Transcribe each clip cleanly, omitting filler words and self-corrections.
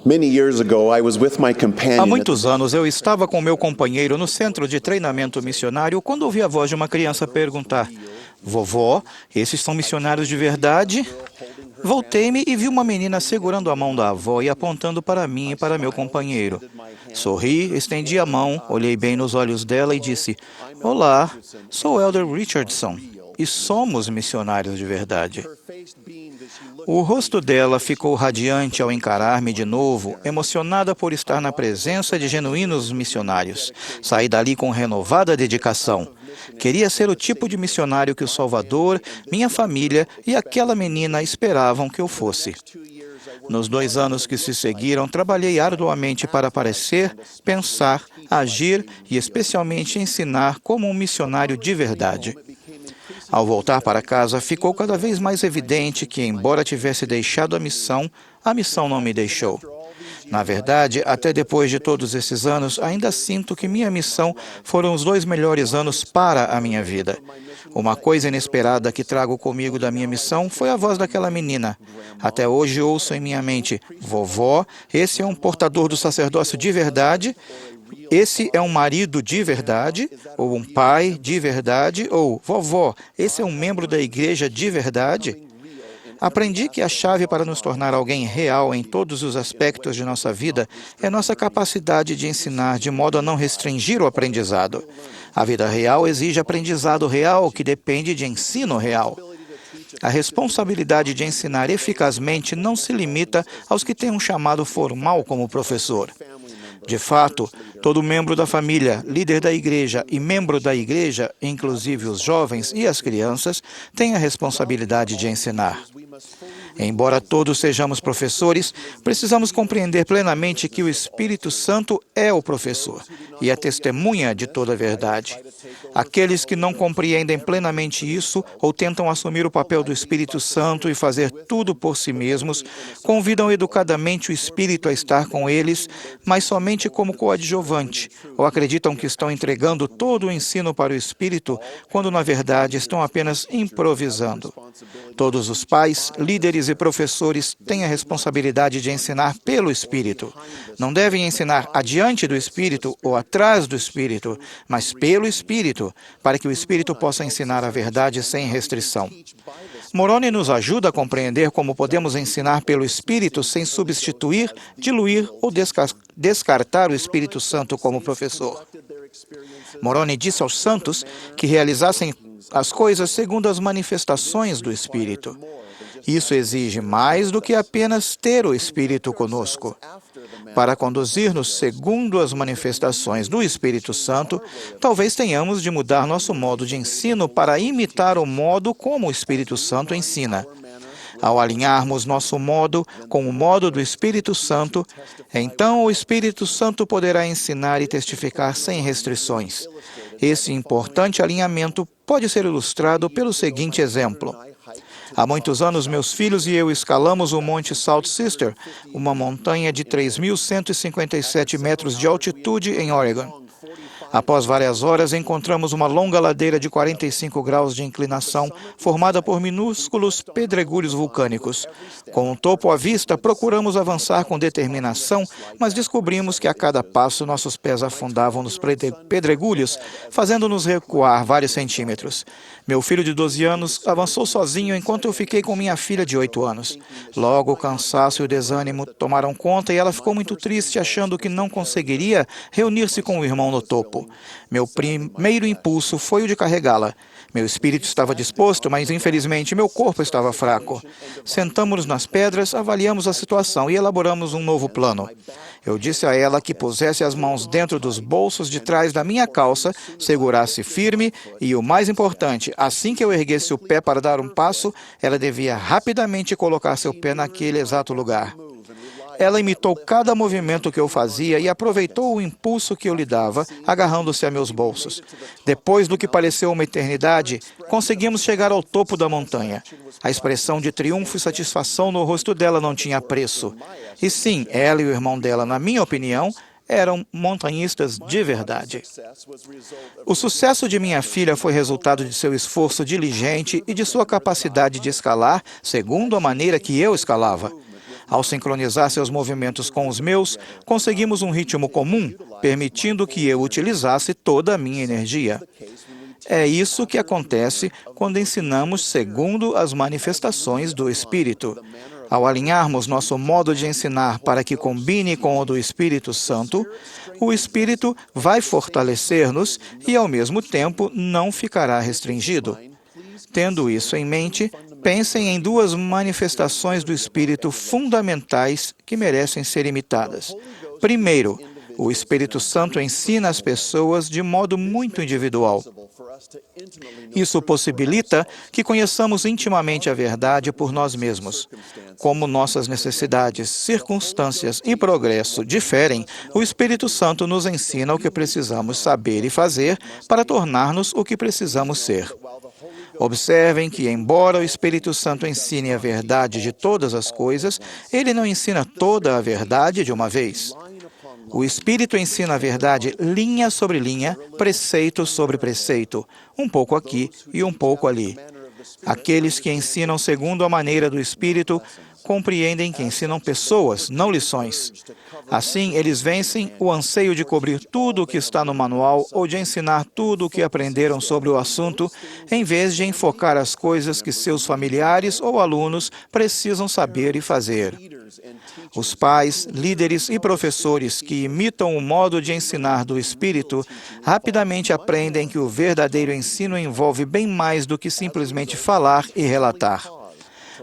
Many years ago, I was with my Há companion at muitos anos, eu estava com meu companheiro no centro de treinamento missionário quando ouvi a voz de uma criança perguntar: "Vovó, esses são missionários de verdade?" Voltei-me e vi uma menina segurando a mão da avó e apontando para mim e para meu companheiro. Sorri, estendi a mão, olhei bem nos olhos dela e disse: "Olá, sou Elder Richardson e somos missionários de verdade." O rosto dela ficou radiante ao encarar-me de novo, emocionada por estar na presença de genuínos missionários. Saí dali com renovada dedicação. Queria ser o tipo de missionário que o Salvador, minha família e aquela menina esperavam que eu fosse. Nos 2 anos que se seguiram, trabalhei arduamente para parecer, pensar, agir e especialmente ensinar como um missionário de verdade. Ao voltar para casa, ficou cada vez mais evidente que, embora tivesse deixado a missão não me deixou. Na verdade, até depois de todos esses anos, ainda sinto que minha missão foram os 2 melhores anos para a minha vida. Uma coisa inesperada que trago comigo da minha missão foi a voz daquela menina. Até hoje ouço em minha mente: "Vovó, esse é um portador do sacerdócio de verdade?" "Esse é um marido de verdade?" Ou um pai de verdade? Ou, "Vovó, esse é um membro da igreja de verdade?" Aprendi que a chave para nos tornar alguém real em todos os aspectos de nossa vida é nossa capacidade de ensinar de modo a não restringir o aprendizado. A vida real exige aprendizado real, que depende de ensino real. A responsabilidade de ensinar eficazmente não se limita aos que têm um chamado formal como professor. De fato, todo membro da família, líder da igreja e membro da igreja, inclusive os jovens e as crianças, tem a responsabilidade de ensinar. Embora todos sejamos professores, precisamos compreender plenamente que o Espírito Santo é o professor e a testemunha de toda a verdade. Aqueles que não compreendem plenamente isso ou tentam assumir o papel do Espírito Santo e fazer tudo por si mesmos, convidam educadamente o Espírito a estar com eles, mas somente como coadjuvante, ou acreditam que estão entregando todo o ensino para o Espírito, quando na verdade estão apenas improvisando. Todos os pais, líderes e professores têm a responsabilidade de ensinar pelo Espírito. Não devem ensinar adiante do Espírito ou atrás do Espírito, mas pelo Espírito, para que o Espírito possa ensinar a verdade sem restrição. Moroni nos ajuda a compreender como podemos ensinar pelo Espírito sem substituir, diluir ou descartar o Espírito Santo como professor. Moroni disse aos santos que realizassem as coisas segundo as manifestações do Espírito. Isso exige mais do que apenas ter o Espírito conosco. Para conduzir-nos segundo as manifestações do Espírito Santo, talvez tenhamos de mudar nosso modo de ensino para imitar o modo como o Espírito Santo ensina. Ao alinharmos nosso modo com o modo do Espírito Santo, então o Espírito Santo poderá ensinar e testificar sem restrições. Esse importante alinhamento pode ser ilustrado pelo seguinte exemplo. Há muitos anos, meus filhos e eu escalamos o Monte Salt Sister, uma montanha de 3.157 metros de altitude em Oregon. Após várias horas, encontramos uma longa ladeira de 45 graus de inclinação, formada por minúsculos pedregulhos vulcânicos. Com o topo à vista, procuramos avançar com determinação, mas descobrimos que a cada passo nossos pés afundavam nos pedregulhos, fazendo-nos recuar vários centímetros. Meu filho de 12 anos avançou sozinho enquanto eu fiquei com minha filha de 8 anos. Logo, o cansaço e o desânimo tomaram conta e ela ficou muito triste, achando que não conseguiria reunir-se com o irmão no topo. Meu primeiro impulso foi o de carregá-la. Meu espírito estava disposto, mas infelizmente meu corpo estava fraco. Sentamos-nos nas pedras, avaliamos a situação e elaboramos um novo plano. Eu disse a ela que pusesse as mãos dentro dos bolsos de trás da minha calça, segurasse firme e, o mais importante, assim que eu erguesse o pé para dar um passo, ela devia rapidamente colocar seu pé naquele exato lugar. Ela imitou cada movimento que eu fazia e aproveitou o impulso que eu lhe dava, agarrando-se a meus bolsos. Depois do que pareceu uma eternidade, conseguimos chegar ao topo da montanha. A expressão de triunfo e satisfação no rosto dela não tinha preço. E sim, ela e o irmão dela, na minha opinião, eram montanhistas de verdade. O sucesso de minha filha foi resultado de seu esforço diligente e de sua capacidade de escalar segundo a maneira que eu escalava. Ao sincronizar seus movimentos com os meus, conseguimos um ritmo comum, permitindo que eu utilizasse toda a minha energia. É isso que acontece quando ensinamos segundo as manifestações do Espírito. Ao alinharmos nosso modo de ensinar para que combine com o do Espírito Santo, o Espírito vai fortalecer-nos e, ao mesmo tempo, não ficará restringido. Tendo isso em mente, pensem em duas manifestações do Espírito fundamentais que merecem ser imitadas. Primeiro, o Espírito Santo ensina as pessoas de modo muito individual. Isso possibilita que conheçamos intimamente a verdade por nós mesmos. Como nossas necessidades, circunstâncias e progresso diferem, o Espírito Santo nos ensina o que precisamos saber e fazer para tornar-nos o que precisamos ser. Observem que, embora o Espírito Santo ensine a verdade de todas as coisas, ele não ensina toda a verdade de uma vez. O Espírito ensina a verdade linha sobre linha, preceito sobre preceito, um pouco aqui e um pouco ali. Aqueles que ensinam segundo a maneira do Espírito compreendem que ensinam pessoas, não lições. Assim, eles vencem o anseio de cobrir tudo o que está no manual ou de ensinar tudo o que aprenderam sobre o assunto, em vez de enfocar as coisas que seus familiares ou alunos precisam saber e fazer. Os pais, líderes e professores que imitam o modo de ensinar do Espírito rapidamente aprendem que o verdadeiro ensino envolve bem mais do que simplesmente falar e relatar.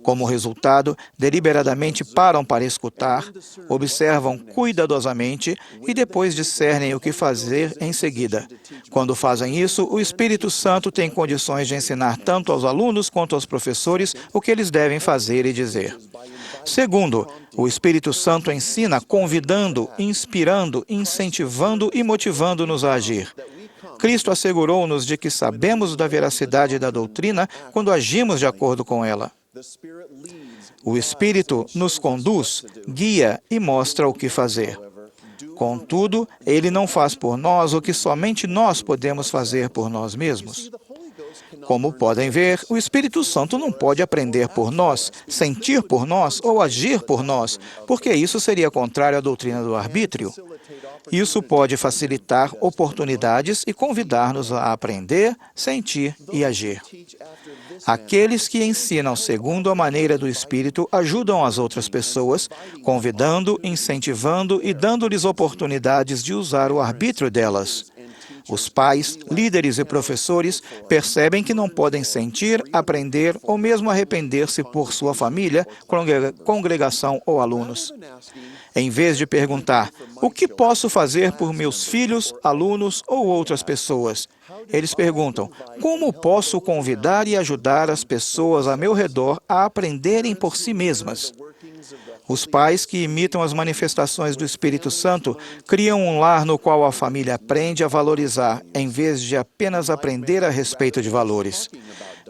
Como resultado, deliberadamente param para escutar, observam cuidadosamente e depois discernem o que fazer em seguida. Quando fazem isso, o Espírito Santo tem condições de ensinar tanto aos alunos quanto aos professores o que eles devem fazer e dizer. Segundo, o Espírito Santo ensina convidando, inspirando, incentivando e motivando-nos a agir. Cristo assegurou-nos de que sabemos da veracidade da doutrina quando agimos de acordo com ela. O Espírito nos conduz, guia e mostra o que fazer. Contudo, ele não faz por nós o que somente nós podemos fazer por nós mesmos. Como podem ver, o Espírito Santo não pode aprender por nós, sentir por nós ou agir por nós, porque isso seria contrário à doutrina do arbítrio. Isso pode facilitar oportunidades e convidar-nos a aprender, sentir e agir. Aqueles que ensinam segundo a maneira do Espírito ajudam as outras pessoas, convidando, incentivando e dando-lhes oportunidades de usar o arbítrio delas. Os pais, líderes e professores percebem que não podem sentir, aprender ou mesmo arrepender-se por sua família, congregação ou alunos. Em vez de perguntar, o que posso fazer por meus filhos, alunos ou outras pessoas? Eles perguntam, como posso convidar e ajudar as pessoas ao meu redor a aprenderem por si mesmas? Os pais que imitam as manifestações do Espírito Santo criam um lar no qual a família aprende a valorizar, em vez de apenas aprender a respeito de valores.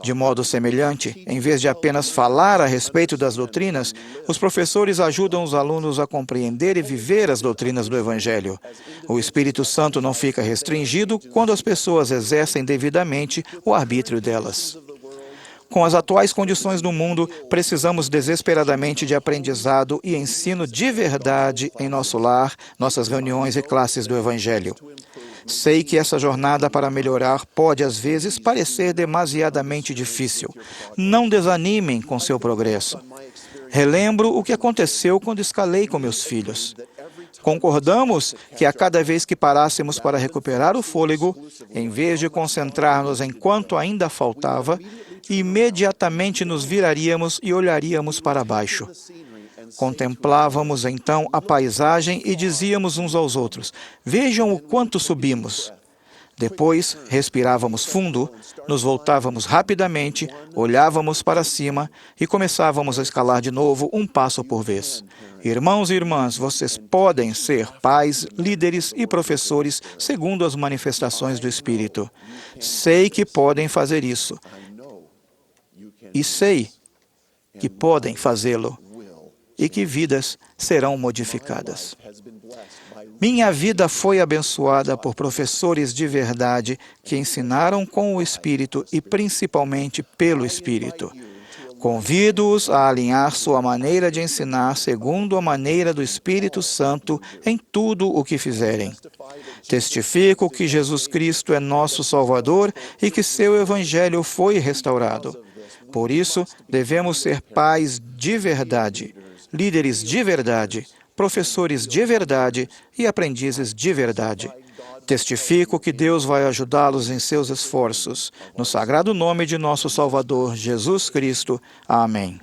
De modo semelhante, em vez de apenas falar a respeito das doutrinas, os professores ajudam os alunos a compreender e viver as doutrinas do Evangelho. O Espírito Santo não fica restringido quando as pessoas exercem devidamente o arbítrio delas. Com as atuais condições do mundo, precisamos desesperadamente de aprendizado e ensino de verdade em nosso lar, nossas reuniões e classes do Evangelho. Sei que essa jornada para melhorar pode, às vezes, parecer demasiadamente difícil. Não desanimem com seu progresso. Relembro o que aconteceu quando escalei com meus filhos. Concordamos que a cada vez que parássemos para recuperar o fôlego, em vez de concentrar-nos em quanto ainda faltava, imediatamente nos viraríamos e olharíamos para baixo. Contemplávamos então a paisagem e dizíamos uns aos outros, vejam o quanto subimos. Depois, respirávamos fundo, nos voltávamos rapidamente, olhávamos para cima e começávamos a escalar de novo um passo por vez. Irmãos e irmãs, vocês podem ser pais, líderes e professores segundo as manifestações do Espírito. Sei que podem fazer isso. E sei que podem fazê-lo e que vidas serão modificadas. Minha vida foi abençoada por professores de verdade que ensinaram com o Espírito e principalmente pelo Espírito. Convido-os a alinhar sua maneira de ensinar segundo a maneira do Espírito Santo em tudo o que fizerem. Testifico que Jesus Cristo é nosso Salvador e que seu Evangelho foi restaurado. Por isso, devemos ser pais de verdade, líderes de verdade, professores de verdade e aprendizes de verdade. Testifico que Deus vai ajudá-los em seus esforços. No sagrado nome de nosso Salvador, Jesus Cristo. Amém.